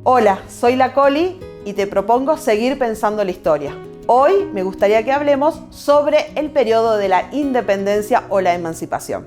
Hola, soy la Coli y te propongo seguir pensando la historia. Hoy me gustaría que hablemos sobre el periodo de la independencia o la emancipación.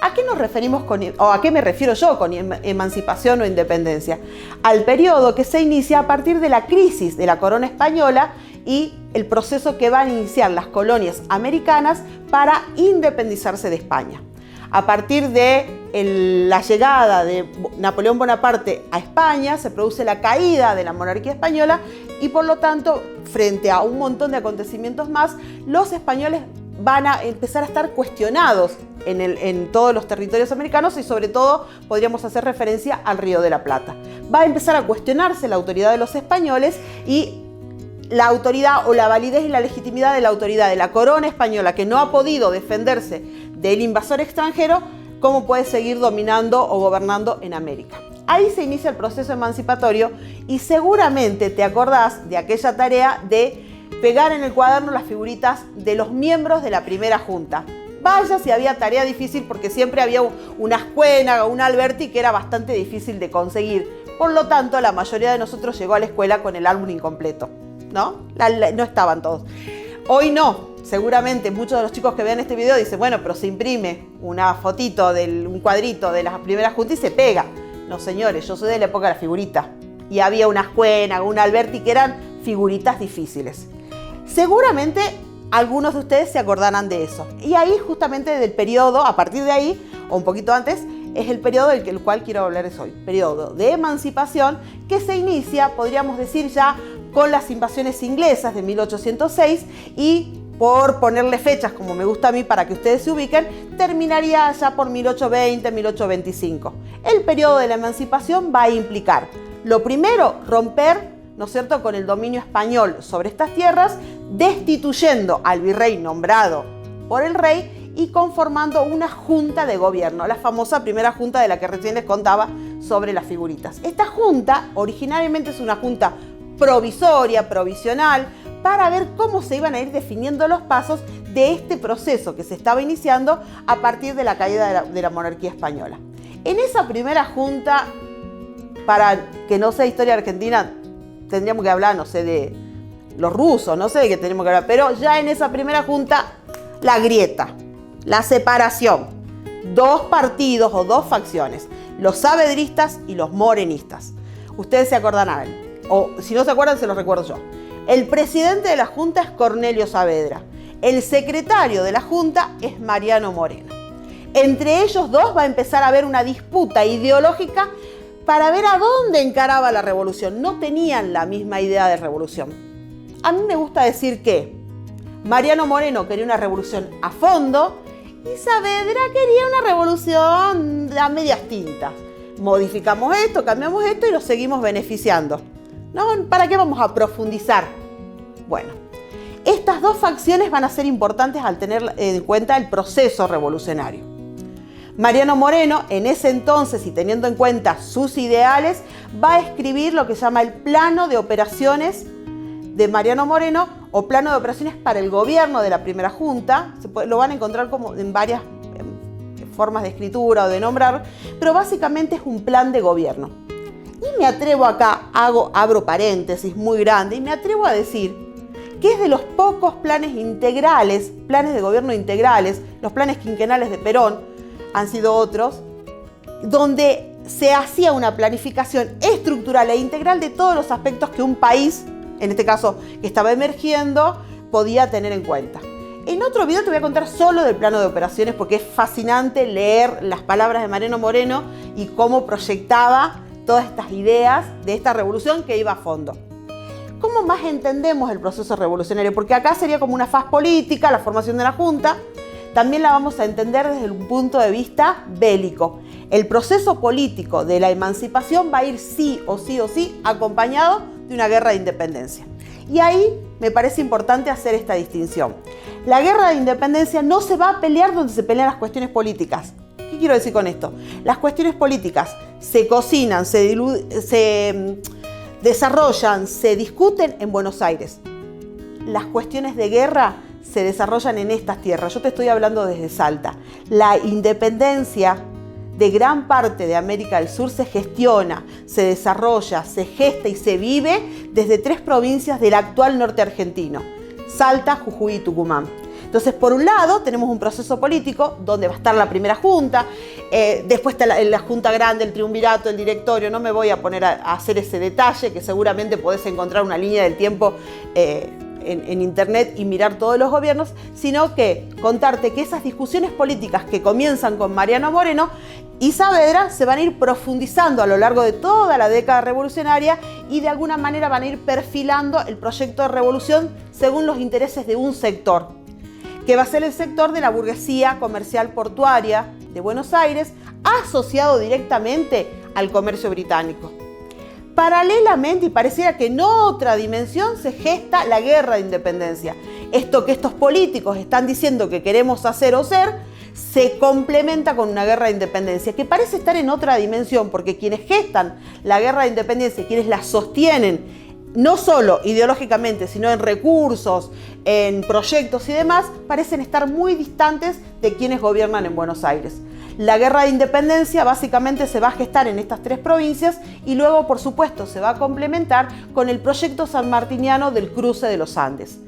¿A qué nos referimos o a qué me refiero yo con emancipación o independencia? Al periodo que se inicia a partir de la crisis de la corona española y el proceso que van a iniciar las colonias americanas para independizarse de España. A partir de la llegada de Napoleón Bonaparte a España, se produce la caída de la monarquía española y por lo tanto, frente a un montón de acontecimientos más, los españoles van a empezar a estar cuestionados en todos los territorios americanos y sobre todo podríamos hacer referencia al Río de la Plata. Va a empezar a cuestionarse la autoridad de los españoles y la autoridad o la validez y la legitimidad de la autoridad de la corona española, que no ha podido defenderse del invasor extranjero, cómo puede seguir dominando o gobernando en América. Ahí se inicia el proceso emancipatorio y seguramente te acordás de aquella tarea de pegar en el cuaderno las figuritas de los miembros de la primera junta. Vaya si había tarea difícil, porque siempre había una Ascuénaga o un Alberti que era bastante difícil de conseguir. Por lo tanto, la mayoría de nosotros llegó a la escuela con el álbum incompleto, ¿no? No estaban todos. Hoy no. Seguramente muchos de los chicos que vean este video dicen, bueno, pero se imprime una fotito, un cuadrito de las primeras juntas y se pega. No, señores, yo soy de la época de la figurita. Y había una Ascuénaga, un Alberti que eran figuritas difíciles. Seguramente algunos de ustedes se acordarán de eso. Y ahí justamente del periodo, a partir de ahí, o un poquito antes, es el periodo del cual quiero hablarles hoy. Periodo de emancipación que se inicia, podríamos decir ya, con las invasiones inglesas de 1806 y, por ponerle fechas como me gusta a mí para que ustedes se ubiquen, terminaría ya por 1820, 1825. El periodo de la emancipación va a implicar, lo primero, romper, ¿no es cierto?, con el dominio español sobre estas tierras, destituyendo al virrey nombrado por el rey y conformando una junta de gobierno, la famosa primera junta de la que recién les contaba sobre las figuritas. Esta junta originariamente es una junta provisoria, provisional, para ver cómo se iban a ir definiendo los pasos de este proceso que se estaba iniciando a partir de la caída de la monarquía española. En esa primera junta, para que no sea historia argentina, tendríamos que hablar, no sé, de los rusos, no sé de qué tenemos que hablar, pero ya en esa primera junta, la grieta, la separación, dos partidos o dos facciones, los saavedristas y los morenistas. Ustedes se acordarán, o si no se acuerdan, se los recuerdo yo. El presidente de la Junta es Cornelio Saavedra. El secretario de la Junta es Mariano Moreno. Entre ellos dos va a empezar a haber una disputa ideológica para ver a dónde encaraba la revolución. No tenían la misma idea de revolución. A mí me gusta decir que Mariano Moreno quería una revolución a fondo y Saavedra quería una revolución a medias tintas. Modificamos esto, cambiamos esto y nos seguimos beneficiando. ¿No? ¿Para qué vamos a profundizar? Bueno, estas dos facciones van a ser importantes al tener en cuenta el proceso revolucionario. Mariano Moreno, en ese entonces y teniendo en cuenta sus ideales, va a escribir lo que se llama el Plano de Operaciones de Mariano Moreno o Plano de Operaciones para el gobierno de la primera junta. Lo van a encontrar como en varias formas de escritura o de nombrar, pero básicamente es un plan de gobierno. Y me atrevo acá, abro paréntesis muy grande, y me atrevo a decir que es de los pocos planes integrales, planes de gobierno integrales, los planes quinquenales de Perón, han sido otros, donde se hacía una planificación estructural e integral de todos los aspectos que un país, en este caso que estaba emergiendo, podía tener en cuenta. En otro video te voy a contar solo del plano de operaciones porque es fascinante leer las palabras de Mariano Moreno y cómo proyectaba todas estas ideas de esta revolución que iba a fondo. ¿Cómo más entendemos el proceso revolucionario? Porque acá sería como una faz política, la formación de la Junta. También la vamos a entender desde un punto de vista bélico. El proceso político de la emancipación va a ir sí o sí acompañado de una guerra de independencia. Y ahí me parece importante hacer esta distinción. La guerra de independencia no se va a pelear donde se pelean las cuestiones políticas. ¿Qué quiero decir con esto? Las cuestiones políticas se cocinan, se desarrollan, se discuten en Buenos Aires. Las cuestiones de guerra se desarrollan en estas tierras. Yo te estoy hablando desde Salta. La independencia de gran parte de América del Sur se gestiona, se desarrolla, se gesta y se vive desde 3 provincias del actual norte argentino: Salta, Jujuy y Tucumán. Entonces, por un lado, tenemos un proceso político donde va a estar la primera junta, después está la junta grande, el triunvirato, el directorio. No me voy a poner a hacer ese detalle, que seguramente podés encontrar una línea del tiempo en internet y mirar todos los gobiernos, sino que contarte que esas discusiones políticas que comienzan con Mariano Moreno y Saavedra se van a ir profundizando a lo largo de toda la década revolucionaria y de alguna manera van a ir perfilando el proyecto de revolución según los intereses de un sector, que va a ser el sector de la burguesía comercial portuaria de Buenos Aires, asociado directamente al comercio británico. Paralelamente, y pareciera que en otra dimensión, se gesta la guerra de independencia. Esto que estos políticos están diciendo que queremos hacer o ser, se complementa con una guerra de independencia que parece estar en otra dimensión, porque quienes gestan la guerra de independencia y quienes la sostienen, no solo ideológicamente, sino en recursos, en proyectos y demás, parecen estar muy distantes de quienes gobiernan en Buenos Aires. La guerra de independencia básicamente se va a gestar en estas 3 provincias y luego, por supuesto, se va a complementar con el proyecto sanmartiniano del cruce de los Andes.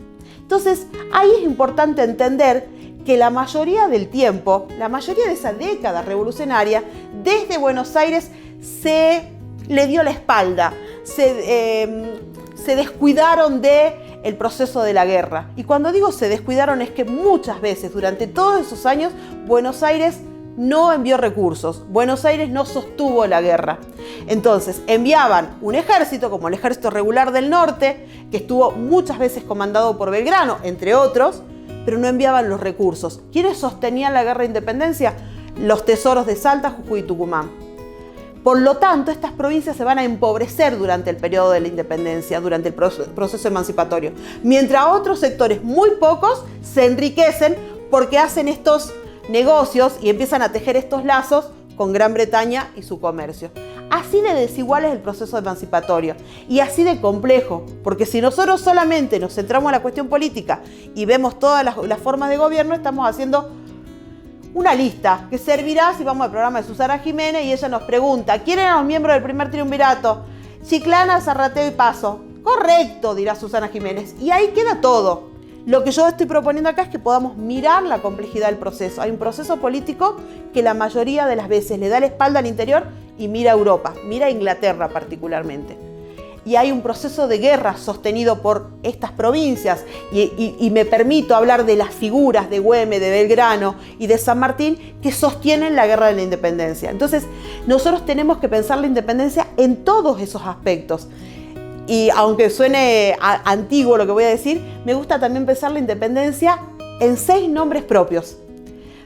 Entonces, ahí es importante entender que la mayoría del tiempo, la mayoría de esa década revolucionaria, desde Buenos Aires se le dio la espalda, se descuidaron del proceso de la guerra. Y cuando digo se descuidaron es que muchas veces, durante todos esos años, Buenos Aires no envió recursos, Buenos Aires no sostuvo la guerra. Entonces enviaban un ejército, como el Ejército Regular del Norte, que estuvo muchas veces comandado por Belgrano, entre otros, pero no enviaban los recursos. ¿Quiénes sostenían la guerra de independencia? Los tesoros de Salta, Jujuy y Tucumán. Por lo tanto, estas provincias se van a empobrecer durante el periodo de la independencia, durante el proceso emancipatorio, mientras otros sectores, muy pocos, se enriquecen porque hacen estos negocios y empiezan a tejer estos lazos con Gran Bretaña y su comercio. Así de desigual es el proceso emancipatorio y así de complejo, porque si nosotros solamente nos centramos en la cuestión política y vemos todas las formas de gobierno, estamos haciendo una lista que servirá si vamos al programa de Susana Jiménez y ella nos pregunta: ¿quién eran los miembros del primer triunvirato? Chiclana, Zarrateo y Paso. Correcto, dirá Susana Jiménez, y ahí queda todo. Lo que yo estoy proponiendo acá es que podamos mirar la complejidad del proceso. Hay un proceso político que la mayoría de las veces le da la espalda al interior y mira a Europa, mira a Inglaterra particularmente. Y hay un proceso de guerra sostenido por estas provincias y me permito hablar de las figuras de Güemes, de Belgrano y de San Martín que sostienen la guerra de la independencia. Entonces, nosotros tenemos que pensar la independencia en todos esos aspectos. Y aunque suene antiguo lo que voy a decir, me gusta también pensar la independencia en 6 nombres propios: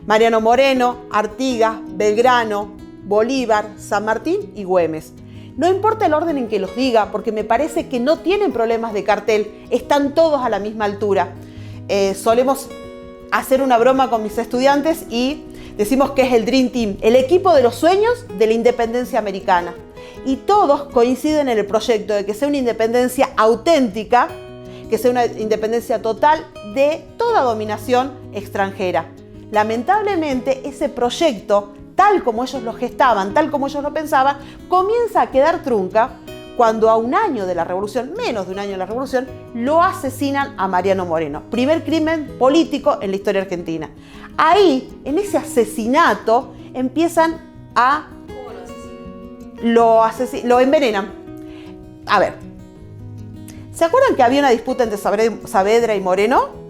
Mariano Moreno, Artigas, Belgrano, Bolívar, San Martín y Güemes. No importa el orden en que los diga, porque me parece que no tienen problemas de cartel, están todos a la misma altura. Solemos hacer una broma con mis estudiantes y decimos que es el Dream Team, el equipo de los sueños de la independencia americana. Y todos coinciden en el proyecto de que sea una independencia auténtica, que sea una independencia total de toda dominación extranjera. Lamentablemente, ese proyecto, tal como ellos lo gestaban, tal como ellos lo pensaban, comienza a quedar trunca cuando a un año de la revolución, menos de un año de la revolución, lo asesinan a Mariano Moreno. Primer crimen político en la historia argentina. Ahí, en ese asesinato, empiezan a... ¿Cómo lo asesinan? Lo envenenan. A ver, ¿se acuerdan que había una disputa entre Saavedra y Moreno?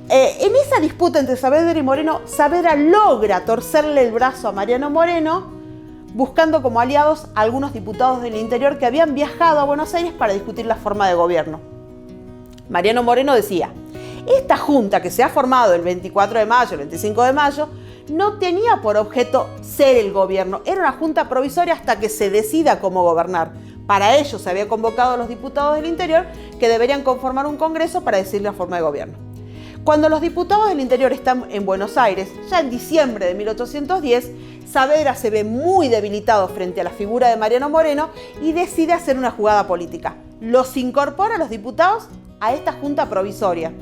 En esa disputa entre Saavedra y Moreno, Saavedra logra torcerle el brazo a Mariano Moreno, buscando como aliados a algunos diputados del interior que habían viajado a Buenos Aires para discutir la forma de gobierno. Mariano Moreno decía: esta junta que se ha formado el 24 de mayo, el 25 de mayo, no tenía por objeto ser el gobierno, era una junta provisoria hasta que se decida cómo gobernar. Para ello se había convocado a los diputados del interior que deberían conformar un congreso para decidir la forma de gobierno. Cuando los diputados del interior están en Buenos Aires, ya en diciembre de 1810, Saavedra se ve muy debilitado frente a la figura de Mariano Moreno y decide hacer una jugada política. Los incorpora a los diputados a esta junta provisoria.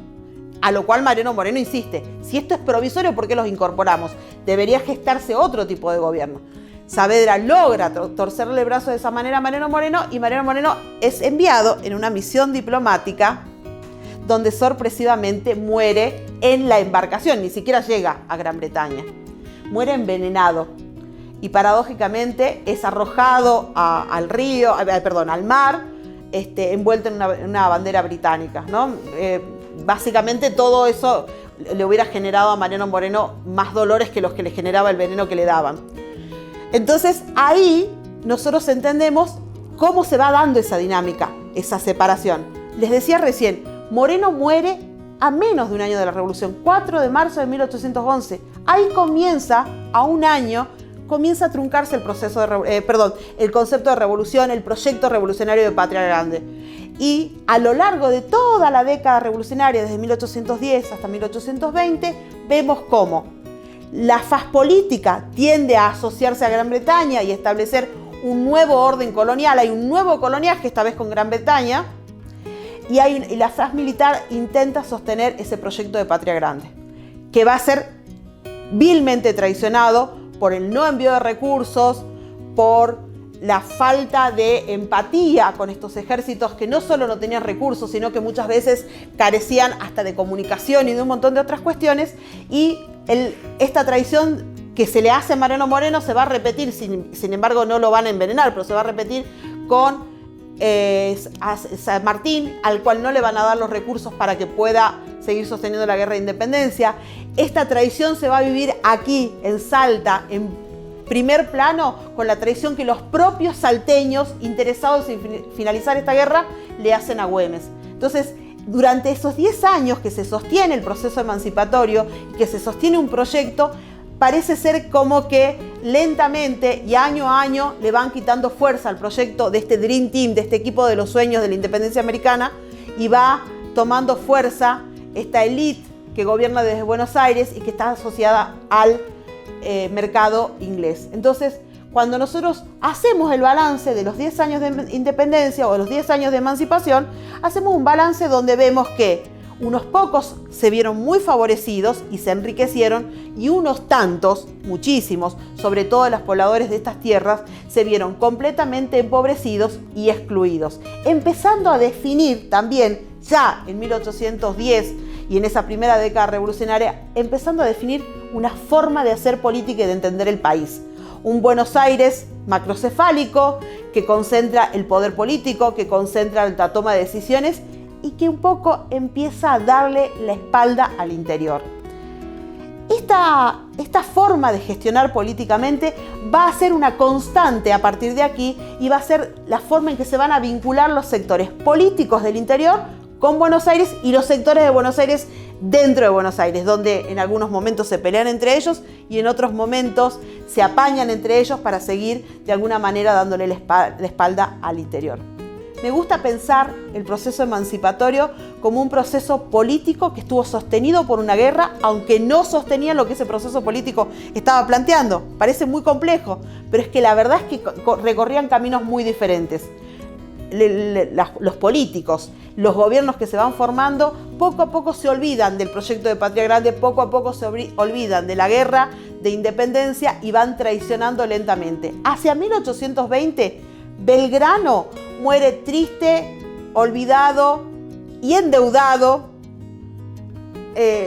A lo cual Mariano Moreno insiste, si esto es provisorio, ¿por qué los incorporamos? Debería gestarse otro tipo de gobierno. Saavedra logra torcerle el brazo de esa manera a Mariano Moreno y Mariano Moreno es enviado en una misión diplomática donde sorpresivamente muere en la embarcación, ni siquiera llega a Gran Bretaña. Muere envenenado y paradójicamente es arrojado al mar, envuelto en una bandera británica, ¿no? Básicamente todo eso le hubiera generado a Mariano Moreno más dolores que los que le generaba el veneno que le daban. Entonces ahí nosotros entendemos cómo se va dando esa dinámica, esa separación. Les decía recién, Moreno muere a menos de un año de la Revolución, 4 de marzo de 1811. Ahí comienza, a un año, comienza a truncarse el concepto de revolución, el proyecto revolucionario de Patria Grande. Y a lo largo de toda la década revolucionaria, desde 1810 hasta 1820, vemos cómo la faz política tiende a asociarse a Gran Bretaña y establecer un nuevo orden colonial. Hay un nuevo coloniaje, esta vez con Gran Bretaña, y la faz militar intenta sostener ese proyecto de Patria Grande, que va a ser vilmente traicionado por el no envío de recursos, por la falta de empatía con estos ejércitos que no solo no tenían recursos, sino que muchas veces carecían hasta de comunicación y de un montón de otras cuestiones. Y esta traición que se le hace a Mariano Moreno se va a repetir, sin embargo no lo van a envenenar, pero se va a repetir con San Martín, al cual no le van a dar los recursos para que pueda seguir sosteniendo la guerra de independencia. Esta traición se va a vivir aquí, en Salta, en primer plano, con la traición que los propios salteños interesados en finalizar esta guerra le hacen a Güemes. Entonces, durante esos 10 años que se sostiene el proceso emancipatorio y que se sostiene un proyecto, parece ser como que lentamente y año a año le van quitando fuerza al proyecto de este Dream Team, de este equipo de los sueños de la independencia americana, y va tomando fuerza esta élite que gobierna desde Buenos Aires y que está asociada al mercado inglés. Entonces, cuando nosotros hacemos el balance de los 10 años de independencia o de los 10 años de emancipación, hacemos un balance donde vemos que unos pocos se vieron muy favorecidos y se enriquecieron, y unos tantos, muchísimos, sobre todo los pobladores de estas tierras, se vieron completamente empobrecidos y excluidos, empezando a definir también ya en 1810 y en esa primera década revolucionaria, empezando a definir una forma de hacer política y de entender el país. Un Buenos Aires macrocefálico que concentra el poder político, que concentra la toma de decisiones y que un poco empieza a darle la espalda al interior. Esta forma de gestionar políticamente va a ser una constante a partir de aquí y va a ser la forma en que se van a vincular los sectores políticos del interior con Buenos Aires y los sectores de Buenos Aires dentro de Buenos Aires, donde en algunos momentos se pelean entre ellos y en otros momentos se apañan entre ellos para seguir de alguna manera dándole la espalda al interior. Me gusta pensar el proceso emancipatorio como un proceso político que estuvo sostenido por una guerra, aunque no sostenía lo que ese proceso político estaba planteando. Parece muy complejo, pero es que la verdad es que recorrían caminos muy diferentes. Los políticos, los gobiernos que se van formando, poco a poco se olvidan del proyecto de Patria Grande, poco a poco se olvidan de la guerra de independencia y van traicionando lentamente. Hacia 1820, Belgrano muere triste, olvidado y endeudado,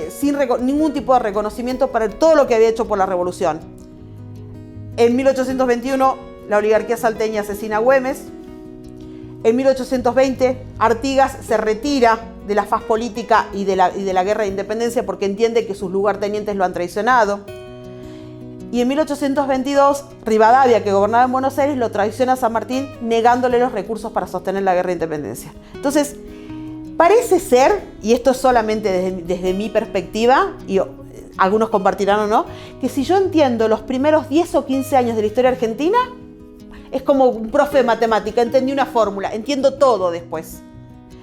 sin ningún tipo de reconocimiento para todo lo que había hecho por la revolución. En 1821, la oligarquía salteña asesina a Güemes. En 1820, Artigas se retira de la faz política y de la guerra de independencia porque entiende que sus lugartenientes lo han traicionado. Y en 1822, Rivadavia, que gobernaba en Buenos Aires, lo traiciona a San Martín negándole los recursos para sostener la guerra de independencia. Entonces, parece ser, y esto es solamente desde mi perspectiva, y algunos compartirán o no, que si yo entiendo los primeros 10 o 15 años de la historia argentina, es como un profe de matemática, entendí una fórmula, entiendo todo después.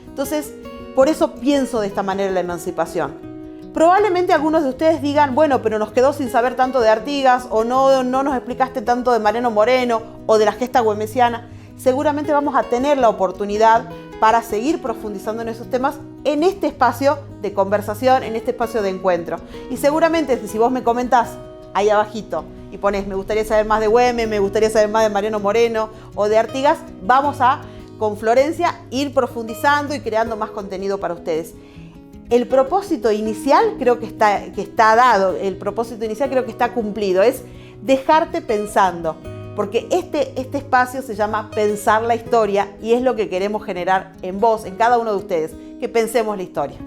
Entonces, por eso pienso de esta manera la emancipación. Probablemente algunos de ustedes digan, bueno, pero nos quedó sin saber tanto de Artigas, o no nos explicaste tanto de Mariano Moreno, o de la gesta güemesiana. Seguramente vamos a tener la oportunidad para seguir profundizando en esos temas en este espacio de conversación, en este espacio de encuentro. Y seguramente si vos me comentás ahí abajito y pones me gustaría saber más de Güemes, me gustaría saber más de Mariano Moreno o de Artigas, vamos a, con Florencia, ir profundizando y creando más contenido para ustedes. El propósito inicial creo que está dado, el propósito inicial creo que está cumplido, es dejarte pensando, porque este espacio se llama Pensar la Historia y es lo que queremos generar en vos, en cada uno de ustedes, que pensemos la historia.